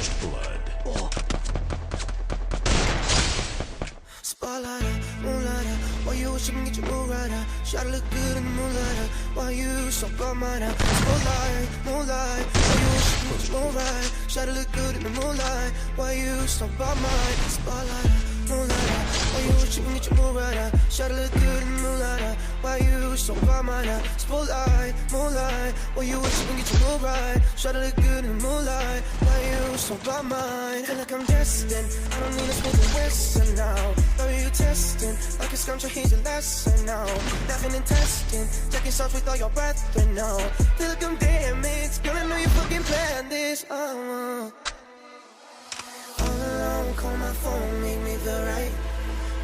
First blood. Spotlighter, moonlighter, why you wish you can get your mood right out? Shawty look good in the moonlighter, why you so bum right out? Spotlight, moonlight, why you wish you can get your mood right? Shawty look good in the moonlight, why you so bum right? Spotlighter, moonlighter, why you wish you can get your mood right out? Shawty look good in the moonlighter, why you so bum right out? Spotlight, moonlight, why you wish you can get your mood right? Shawty look good in the moonlight, why you so bum right? Feel like I'm destined, I don't need a Smith and Wesson now. Know you testing, like a scrum, here's your lesson now. Nothing in testing, check yourself with all your brethren now. Feel like I'm damaged, girl, I know you fucking planned this. All alone, call my phone, make me feel right.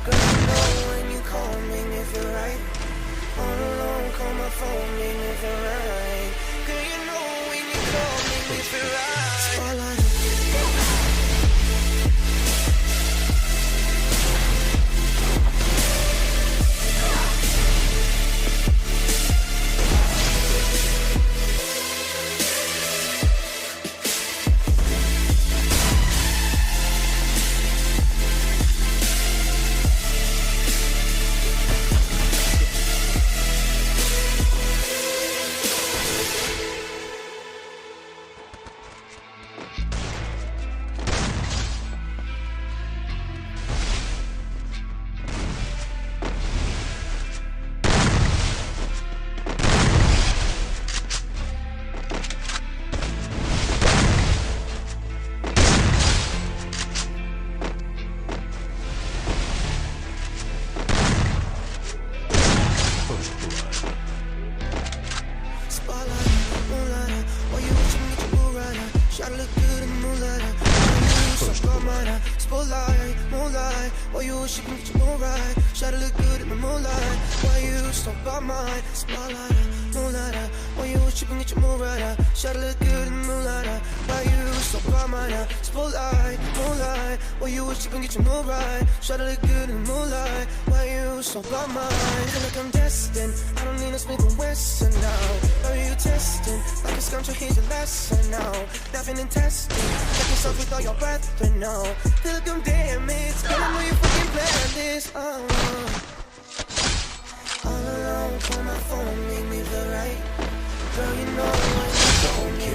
Girl, you know when you call, make me feel right. All alone, call my phone, make me feel right. Girl, you know when you call, make me feel right. Spotlight. Spotlight, moonlight, why you wish you can get your mood right? Shawty look good in the moonlight, why you so by mine? Spotlight, moonlight, why you wish you can get your mood right? Shawty look good in the moonlight, why you so by mine? Spotlight, moonlight, why you wish you can get your mood right? Shawty look good in the moonlight, why you so by mine? Feel like I'm destined, I don't need a Smith and Wesson now. Know you testing, like a scrum, here's your lesson now. Nothing in testing, check yourself with all your brethren now. Feel like I'm damaged, girl, I know you fucking planned this. All alone, call my phone, make me feel right. Girl, you know when you call me